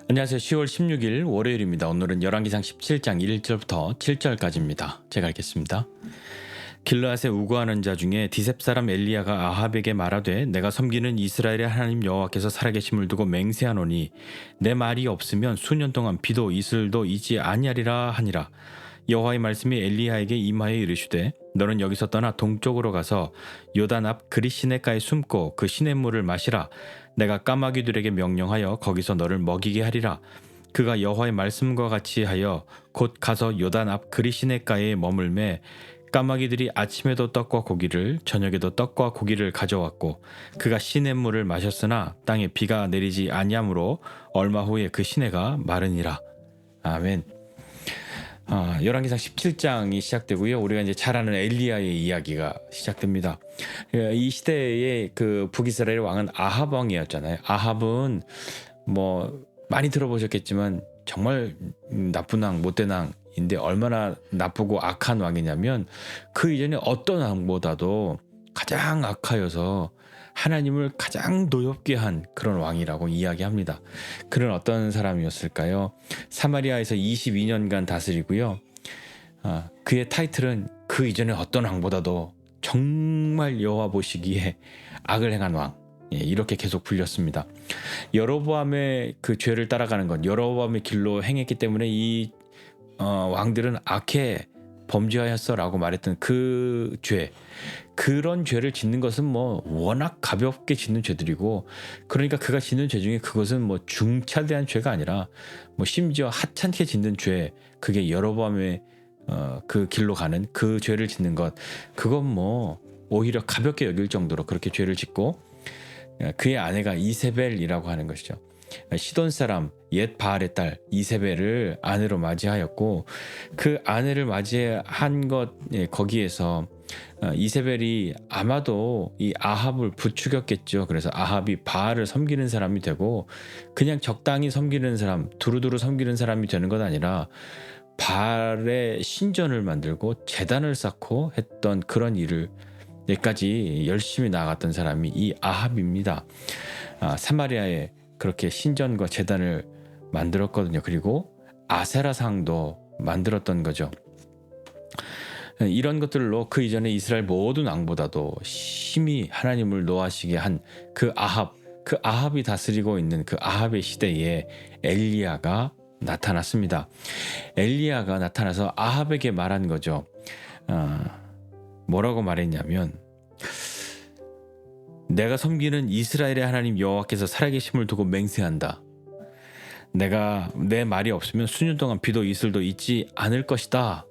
안녕하세요. 10월 16일 월요일입니다. 오늘은 열왕기상 17장 1절부터 7절까지입니다. 제가 읽겠습니다. 길르앗에 우거하는 자 중에 디셉 사람 엘리야가 아합에게 말하되 내가 섬기는 이스라엘의 하나님 여호와께서 살아계심을 두고 맹세하노니 내 말이 없으면 수년 동안 비도 이슬도 있지 아니하리라 하니라. 여호와의 말씀이 엘리야에게 임하여 이르시되 너는 여기서 떠나 동쪽으로 가서 요단 앞 그릿시내가에 숨고 그 시냇물을 마시라. 내가 까마귀들에게 명령하여 거기서 너를 먹이게 하리라. 그가 여호와의 말씀과 같이 하여 곧 가서 요단 앞 그릿시내가에 머물매 까마귀들이 아침에도 떡과 고기를 저녁에도 떡과 고기를 가져왔고 그가 시냇물을 마셨으나 땅에 비가 내리지 아니하므로 얼마 후에 그 시내가 마르니라. 아멘. 열왕기상 17장이 시작되고요. 우리가 이제 잘 아는 엘리야의 이야기가 시작됩니다. 이 시대의 그 북이스라엘 왕은 아합 왕이었잖아요. 아합은 뭐 많이 들어보셨겠지만 정말 나쁜 왕, 못된 왕인데 얼마나 나쁘고 악한 왕이냐면 그 이전에 어떤 왕보다도 가장 악하여서 하나님을 가장 노엽게 한 그런 왕이라고 이야기합니다. 그는 어떤 사람이었을까요? 사마리아에서 22년간 다스리고요. 그의 타이틀은 그 이전에 어떤 왕보다도 정말 여호와 보시기에 악을 행한 왕, 이렇게 계속 불렸습니다. 여로보암의 그 죄를 따라가는 것, 여로보암의 길로 행했기 때문에 이 왕들은 악해 범죄하였어라고 말했던 그 죄, 그런 죄를 짓는 것은 뭐 워낙 가볍게 짓는 죄들이고, 그러니까 그가 짓는 죄 중에 그것은 뭐 중차대한 죄가 아니라 뭐 심지어 하찮게 짓는 죄, 그게 여로보암의 그 길로 가는 그 죄를 짓는 것, 그건 뭐 오히려 가볍게 여길 정도로 그렇게 죄를 짓고, 그의 아내가 이세벨이라고 하는 것이죠. 시돈 사람 옛 바알의 딸 이세벨을 아내로 맞이하였고, 그 아내를 맞이한 것, 거기에서 이세벨이 아마도 이 아합을 부추겼겠죠. 그래서 아합이 바알을 섬기는 사람이 되고, 그냥 적당히 섬기는 사람, 두루두루 섬기는 사람이 되는 것 아니라 바알의 신전을 만들고 제단을 쌓고 했던 그런 일을 여기까지 열심히 나아갔던 사람이 이 아합입니다. 사마리아에 그렇게 신전과 제단을 만들었거든요. 그리고 아세라상도 만들었던 거죠. 이런 것들로 그 이전에 이스라엘 모든 왕보다도 심히 하나님을 노하시게 한 그 아합이 다스리고 있는 그 아합의 시대에 엘리야가 나타났습니다. 엘리야가 나타나서 아합에게 말한 거죠. 뭐라고 말했냐면, 내가 섬기는 이스라엘의 하나님 여호와께서 살아계심을 두고 맹세한다. 내가 내 말이 없으면 수년 동안 비도 이슬도 있지 않을 것이다.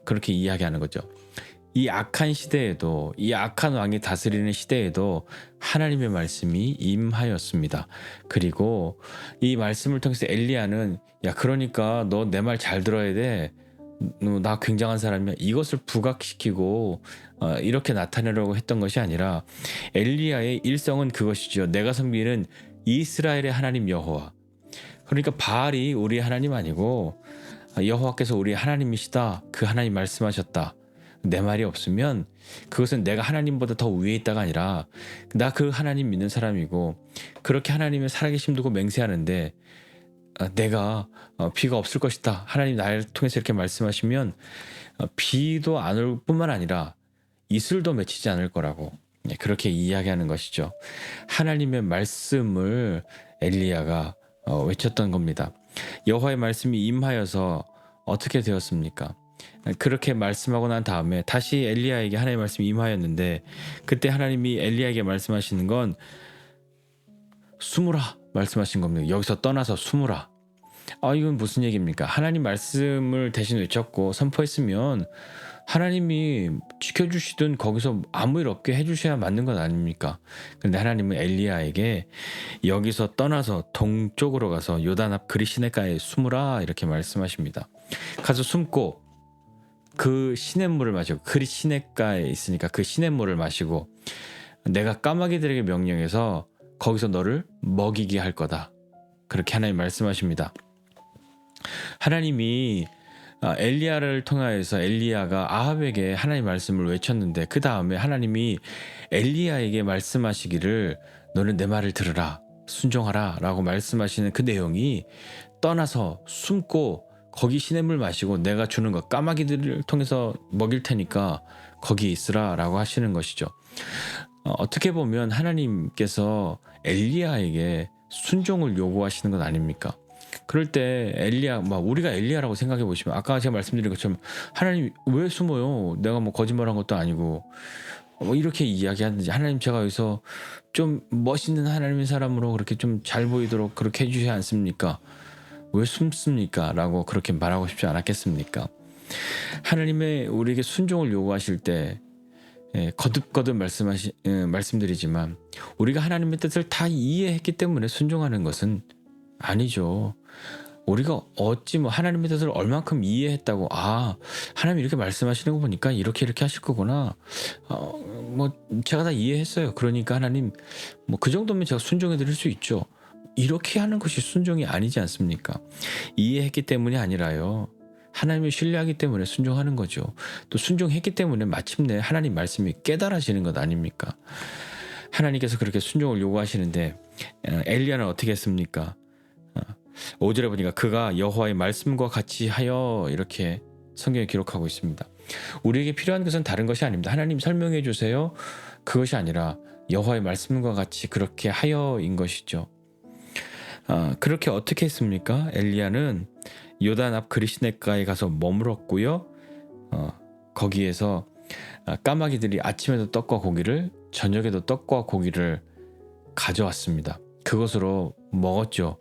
그렇게 이야기하는 거죠. 이 악한 시대에도, 이 악한 왕이 다스리는 시대에도 하나님의 말씀이 임하였습니다. 그리고 이 말씀을 통해서 엘리야는, 야, 그러니까 너 내 말 잘 들어야 돼. 나 굉장한 사람이야. 이것을 부각시키고 이렇게 나타내려고 했던 것이 아니라, 엘리야의 일성은 그것이죠. 내가 섬기는 이스라엘의 하나님 여호와. 그러니까 바알이 우리 하나님 아니고 여호와께서 우리 하나님이시다. 그 하나님 말씀하셨다. 내 말이 없으면 그것은 내가 하나님보다 더 위에 있다가 아니라 나 그 하나님 믿는 사람이고, 그렇게 하나님의 살아계심 두고 맹세하는데, 내가 비가 없을 것이다. 하나님 나를 통해서 이렇게 말씀하시면 비도 안 올 뿐만 아니라 이슬도 맺히지 않을 거라고, 그렇게 이야기하는 것이죠. 하나님의 말씀을 엘리야가 외쳤던 겁니다. 여호와의 말씀이 임하여서 어떻게 되었습니까? 그렇게 말씀하고 난 다음에 다시 엘리야에게 하나님의 말씀이 임하였는데, 그때 하나님이 엘리야에게 말씀하시는 건 숨으라 말씀하신 겁니다. 여기서 떠나서 숨으라. 이건 무슨 얘기입니까? 하나님 말씀을 대신 외쳤고 선포했으면 하나님이 지켜주시든 거기서 아무 일 없게 해주셔야 맞는 것 아닙니까? 그런데 하나님은 엘리야에게 여기서 떠나서 동쪽으로 가서 요단 앞 그릿시내가에 숨으라 이렇게 말씀하십니다. 가서 숨고 그 시냇물을 마시고, 그릿시내가에 있으니까 그 시냇물을 마시고, 내가 까마귀들에게 명령해서 거기서 너를 먹이게 할 거다. 그렇게 하나님 말씀하십니다. 하나님이 엘리야를 통하여서 엘리야가 아합에게 하나님 말씀을 외쳤는데, 그 다음에 하나님이 엘리야에게 말씀하시기를 너는 내 말을 들으라. 순종하라라고 말씀하시는 그 내용이 떠나서 숨고 거기 시냇물 마시고 내가 주는 것 까마귀들을 통해서 먹일 테니까 거기 있으라라고 하시는 것이죠. 어떻게 보면 하나님께서 엘리야에게 순종을 요구하시는 것 아닙니까? 그럴 때 엘리야, 우리가 엘리야라고 생각해 보시면 아까 제가 말씀드린 것처럼 하나님 왜 숨어요? 내가 뭐 거짓말한 것도 아니고 이렇게 이야기하는지 하나님 제가 여기서 좀 멋있는 하나님의 사람으로 그렇게 좀 잘 보이도록 그렇게 해주지 않습니까? 왜 숨습니까? 라고 그렇게 말하고 싶지 않았겠습니까? 하나님의 우리에게 순종을 요구하실 때 거듭거듭 말씀드리지만 우리가 하나님의 뜻을 다 이해했기 때문에 순종하는 것은 아니죠. 우리가 어찌 하나님의 뜻을 얼만큼 이해했다고 하나님 이렇게 말씀하시는 거 보니까 이렇게 하실 거구나. 제가 다 이해했어요. 그러니까 하나님 그 정도면 제가 순종해 드릴 수 있죠. 이렇게 하는 것이 순종이 아니지 않습니까? 이해했기 때문이 아니라요. 하나님을 신뢰하기 때문에 순종하는 거죠. 또 순종했기 때문에 마침내 하나님 말씀이 깨달아지는 것 아닙니까? 하나님께서 그렇게 순종을 요구하시는데 엘리야는 어떻게 했습니까? 5절에 보니까 그가 여호와의 말씀과 같이 하여 이렇게 성경에 기록하고 있습니다. 우리에게 필요한 것은 다른 것이 아닙니다. 하나님 설명해 주세요. 그것이 아니라 여호와의 말씀과 같이 그렇게 하여인 것이죠. 그렇게 어떻게 했습니까? 엘리야는 요단 앞 그리시네가에 가서 머물었고요. 거기에서 까마귀들이 아침에도 떡과 고기를 저녁에도 떡과 고기를 가져왔습니다. 그것으로 먹었죠.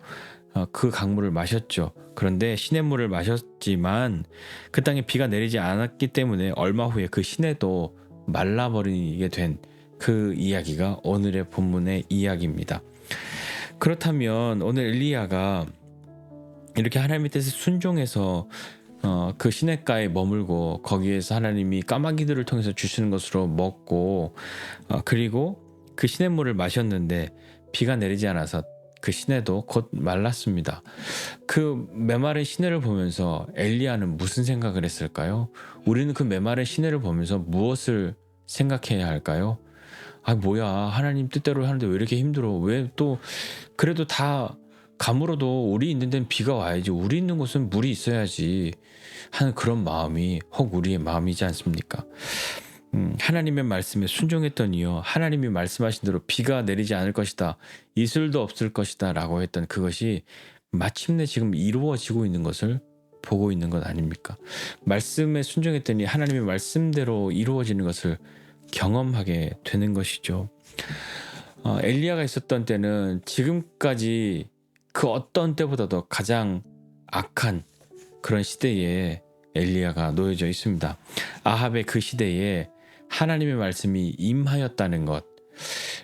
그 강물을 마셨죠. 그런데 시냇물을 마셨지만 그 땅에 비가 내리지 않았기 때문에 얼마 후에 그 시내도 말라버리게 된 그 이야기가 오늘의 본문의 이야기입니다. 그렇다면 오늘 엘리야가 이렇게 하나님의 뜻에 순종해서 그 시냇가에 머물고 거기에서 하나님이 까마귀들을 통해서 주시는 것으로 먹고 그리고 그 시냇물을 마셨는데 비가 내리지 않아서 그 시내도 곧 말랐습니다. 그 메마른 시내를 보면서 엘리야는 무슨 생각을 했을까요? 우리는 그 메마른 시내를 보면서 무엇을 생각해야 할까요? 뭐야, 하나님 뜻대로 하는데 왜 이렇게 힘들어? 왜 또 그래도 다 가물어도 우리 있는 데는 비가 와야지, 우리 있는 곳은 물이 있어야지 하는 그런 마음이 혹 우리의 마음이지 않습니까? 하나님의 말씀에 순종했더니요, 하나님이 말씀하신 대로 비가 내리지 않을 것이다, 이슬도 없을 것이다 라고 했던 그것이 마침내 지금 이루어지고 있는 것을 보고 있는 것 아닙니까? 말씀에 순종했더니 하나님의 말씀대로 이루어지는 것을 경험하게 되는 것이죠. 엘리야가 있었던 때는 지금까지 그 어떤 때보다도 가장 악한 그런 시대에 엘리야가 놓여져 있습니다. 아합의 그 시대에 하나님의 말씀이 임하였다는 것,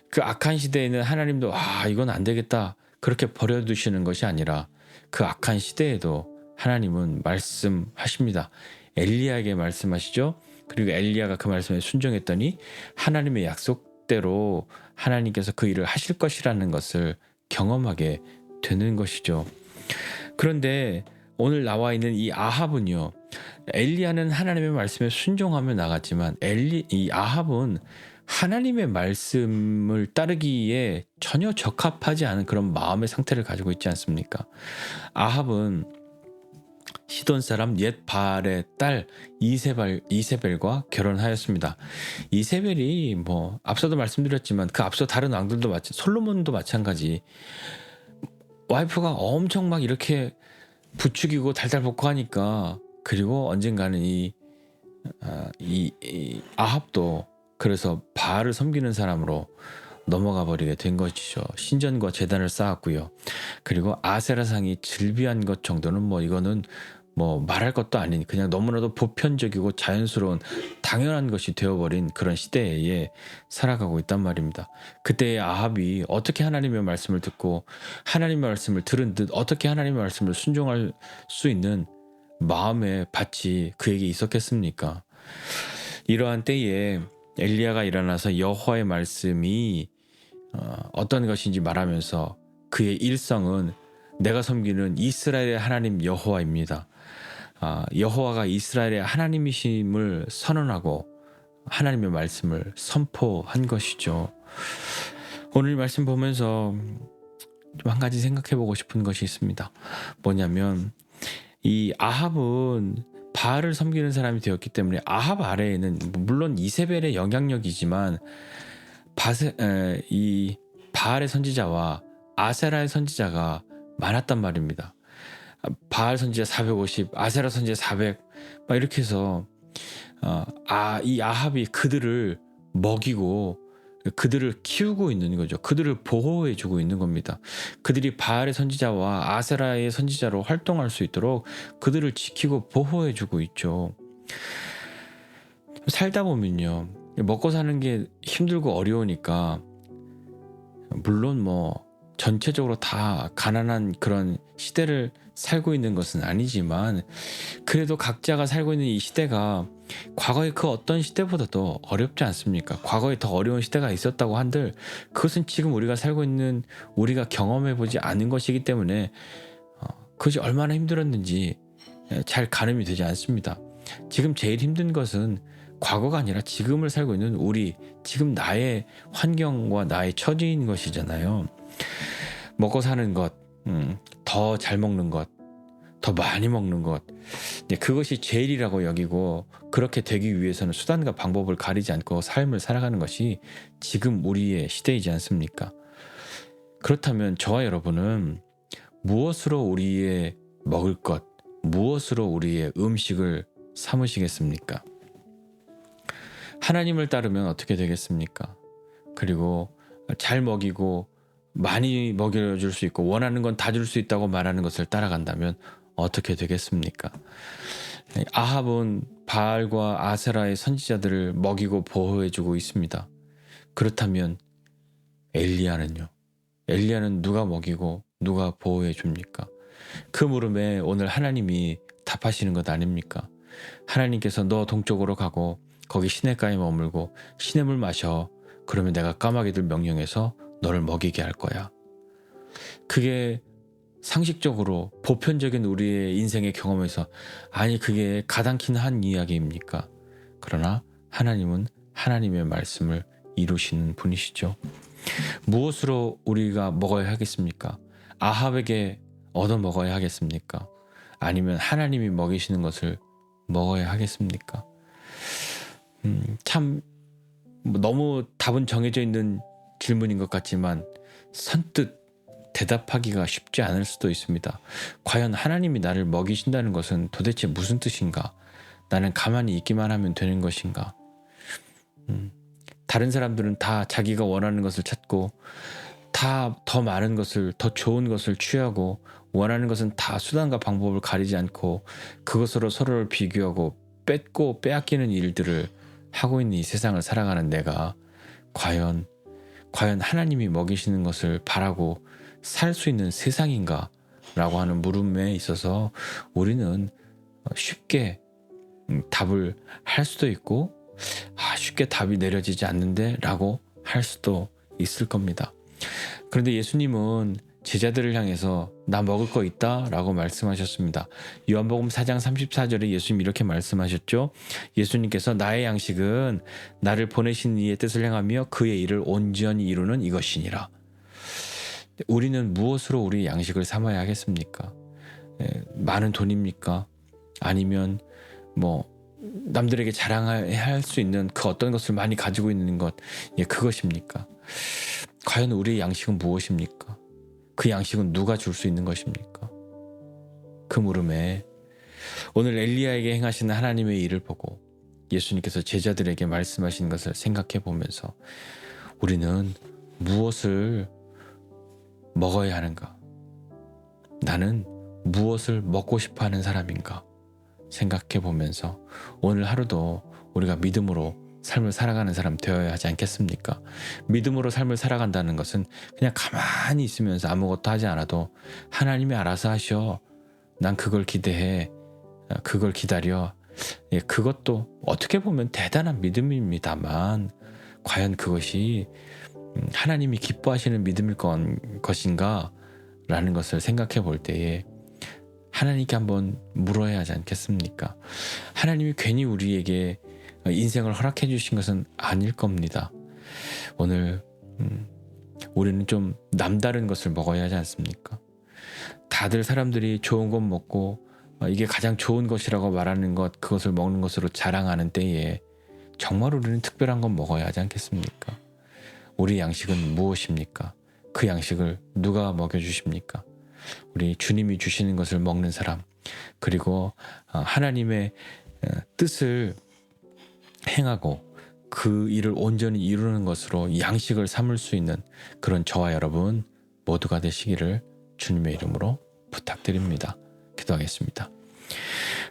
그 악한 시대에는 하나님도 이건 안 되겠다 그렇게 버려두시는 것이 아니라 그 악한 시대에도 하나님은 말씀하십니다. 엘리야에게 말씀하시죠. 그리고 엘리야가 그 말씀에 순종했더니 하나님의 약속대로 하나님께서 그 일을 하실 것이라는 것을 경험하게 되는 것이죠. 그런데 오늘 나와 있는 이 아합은요, 엘리야는 하나님의 말씀에 순종하며 나갔지만 이 아합은 하나님의 말씀을 따르기에 전혀 적합하지 않은 그런 마음의 상태를 가지고 있지 않습니까? 아합은 시돈 사람 옛 바알의 딸 이세벨과 결혼하였습니다. 이세벨이 앞서도 말씀드렸지만 그 앞서 다른 왕들도 솔로몬도 마찬가지, 와이프가 엄청 막 이렇게 부추기고 달달 볶고 하니까, 그리고 언젠가는 이 아합도 그래서 바알을 섬기는 사람으로 넘어가 버리게 된 것이죠. 신전과 제단을 쌓았고요. 그리고 아세라상이 즐비한 것 정도는 이거는 말할 것도 아닌 그냥 너무나도 보편적이고 자연스러운 당연한 것이 되어버린 그런 시대에 살아가고 있단 말입니다. 그때의 아합이 어떻게 하나님의 말씀을 듣고 하나님의 말씀을 들은 듯 어떻게 하나님의 말씀을 순종할 수 있는 마음의 밭이 그에게 있었겠습니까? 이러한 때에 엘리야가 일어나서 여호와의 말씀이 어떤 것인지 말하면서 그의 일성은 내가 섬기는 이스라엘의 하나님 여호와입니다. 여호와가 이스라엘의 하나님이심을 선언하고 하나님의 말씀을 선포한 것이죠. 오늘 말씀 보면서 좀 한 가지 생각해 보고 싶은 것이 있습니다. 뭐냐면 이 아합은 바알을 섬기는 사람이 되었기 때문에 아합 아래에는 물론 이세벨의 영향력이지만 이 바알의 선지자와 아세라의 선지자가 많았단 말입니다. 바알 선지자 450, 아세라 선지자 400, 막 이렇게 해서 이 아합이 그들을 먹이고 그들을 키우고 있는 거죠. 그들을 보호해주고 있는 겁니다. 그들이 바알의 선지자와 아세라의 선지자로 활동할 수 있도록 그들을 지키고 보호해주고 있죠. 살다 보면요, 먹고 사는 게 힘들고 어려우니까 물론 뭐 전체적으로 다 가난한 그런 시대를 살고 있는 것은 아니지만 그래도 각자가 살고 있는 이 시대가 과거의 그 어떤 시대보다도 어렵지 않습니까? 과거에 더 어려운 시대가 있었다고 한들 그것은 지금 우리가 살고 있는 우리가 경험해보지 않은 것이기 때문에 그것이 얼마나 힘들었는지 잘 가늠이 되지 않습니다. 지금 제일 힘든 것은 과거가 아니라 지금을 살고 있는 우리, 지금 나의 환경과 나의 처지인 것이잖아요. 먹고 사는 것, 더 잘 먹는 것, 더 많이 먹는 것, 그것이 제일이라고 여기고 그렇게 되기 위해서는 수단과 방법을 가리지 않고 삶을 살아가는 것이 지금 우리의 시대이지 않습니까? 그렇다면 저와 여러분은 무엇으로 우리의 먹을 것, 무엇으로 우리의 음식을 삼으시겠습니까? 하나님을 따르면 어떻게 되겠습니까? 그리고 잘 먹이고 많이 먹여줄 수 있고 원하는 건 다 줄 수 있다고 말하는 것을 따라간다면 어떻게 되겠습니까? 아합은 바알과 아세라의 선지자들을 먹이고 보호해주고 있습니다. 그렇다면 엘리야는요? 엘리야는 누가 먹이고 누가 보호해줍니까? 그 물음에 오늘 하나님이 답하시는 것 아닙니까? 하나님께서 너 동쪽으로 가고 거기 시냇가에 머물고 시냇물 마셔. 그러면 내가 까마귀들 명령해서 너를 먹이게 할 거야. 그게 상식적으로 보편적인 우리의 인생의 경험에서 아니 그게 가당키는 한 이야기입니까? 그러나 하나님은 하나님의 말씀을 이루시는 분이시죠. 무엇으로 우리가 먹어야 하겠습니까? 아합에게 얻어 먹어야 하겠습니까? 아니면 하나님이 먹이시는 것을 먹어야 하겠습니까? 참 너무 답은 정해져 있는 질문인 것 같지만 선뜻 대답하기가 쉽지 않을 수도 있습니다. 과연 하나님이 나를 먹이신다는 것은 도대체 무슨 뜻인가? 나는 가만히 있기만 하면 되는 것인가? 다른 사람들은 다 자기가 원하는 것을 찾고 다 더 많은 것을, 더 좋은 것을 취하고 원하는 것은 다 수단과 방법을 가리지 않고 그것으로 서로를 비교하고 뺏고 빼앗기는 일들을 하고 있는 이 세상을 살아가는 내가 과연 하나님이 먹이시는 것을 바라고 살 수 있는 세상인가? 라고 하는 물음에 있어서 우리는 쉽게 답을 할 수도 있고 쉽게 답이 내려지지 않는데 라고 할 수도 있을 겁니다. 그런데 예수님은 제자들을 향해서 나 먹을 거 있다 라고 말씀하셨습니다. 요한복음 4장 34절에 예수님 이렇게 말씀하셨죠. 예수님께서 나의 양식은 나를 보내신 이의 뜻을 행하며 그의 일을 온전히 이루는 이것이니라. 우리는 무엇으로 우리 양식을 삼아야 하겠습니까? 많은 돈입니까? 아니면 뭐 남들에게 자랑할 수 있는 그 어떤 것을 많이 가지고 있는 것, 그것입니까? 과연 우리의 양식은 무엇입니까? 그 양식은 누가 줄 수 있는 것입니까? 그 물음에 오늘 엘리야에게 행하시는 하나님의 일을 보고 예수님께서 제자들에게 말씀하신 것을 생각해 보면서 우리는 무엇을 먹어야 하는가? 나는 무엇을 먹고 싶어 하는 사람인가? 생각해 보면서 오늘 하루도 우리가 믿음으로 삶을 살아가는 사람 되어야 하지 않겠습니까? 믿음으로 삶을 살아간다는 것은 그냥 가만히 있으면서 아무것도 하지 않아도 하나님이 알아서 하셔. 난 그걸 기대해. 그걸 기다려. 그것도 어떻게 보면 대단한 믿음입니다만 과연 그것이 하나님이 기뻐하시는 믿음일 것인가? 라는 것을 생각해 볼 때에 하나님께 한번 물어야 하지 않겠습니까? 하나님이 괜히 우리에게 인생을 허락해 주신 것은 아닐 겁니다. 오늘 우리는 좀 남다른 것을 먹어야 하지 않습니까? 다들 사람들이 좋은 것 먹고 이게 가장 좋은 것이라고 말하는 것, 그것을 먹는 것으로 자랑하는 때에 정말 우리는 특별한 건 먹어야 하지 않겠습니까? 우리 양식은 무엇입니까? 그 양식을 누가 먹여주십니까? 우리 주님이 주시는 것을 먹는 사람, 그리고 하나님의 뜻을 행하고 그 일을 온전히 이루는 것으로 양식을 삼을 수 있는 그런 저와 여러분 모두가 되시기를 주님의 이름으로 부탁드립니다. 기도하겠습니다.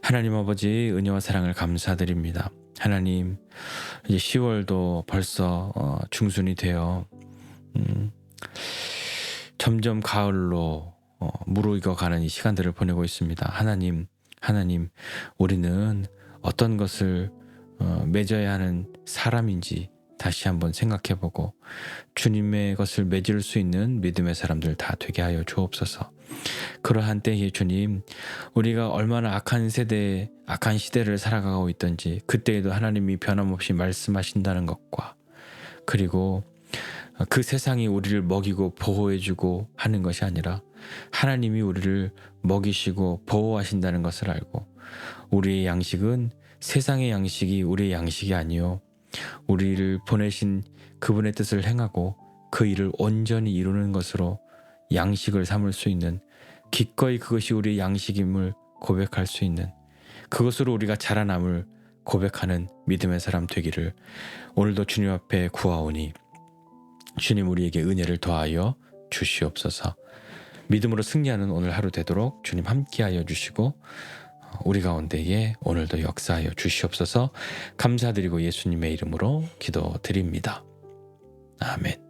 하나님 아버지, 은혜와 사랑을 감사드립니다. 하나님, 이제 10월도 벌써 중순이 되어 점점 가을로 무르익어가는 이 시간들을 보내고 있습니다. 하나님, 우리는 어떤 것을 맺어야 하는 사람인지 다시 한번 생각해보고 주님의 것을 맺을 수 있는 믿음의 사람들 다 되게 하여 주옵소서. 그러한 때에 주님, 우리가 얼마나 악한 시대를 살아가고 있던지 그때에도 하나님이 변함없이 말씀하신다는 것과, 그리고 그 세상이 우리를 먹이고 보호해주고 하는 것이 아니라 하나님이 우리를 먹이시고 보호하신다는 것을 알고, 우리의 양식은 세상의 양식이 우리의 양식이 아니요 우리를 보내신 그분의 뜻을 행하고 그 일을 온전히 이루는 것으로 양식을 삼을 수 있는, 기꺼이 그것이 우리의 양식임을 고백할 수 있는, 그것으로 우리가 자라남을 고백하는 믿음의 사람 되기를 오늘도 주님 앞에 구하오니 주님 우리에게 은혜를 더하여 주시옵소서. 믿음으로 승리하는 오늘 하루 되도록 주님 함께하여 주시고 우리 가운데에 오늘도 역사하여 주시옵소서. 감사드리고 예수님의 이름으로 기도드립니다. 아멘.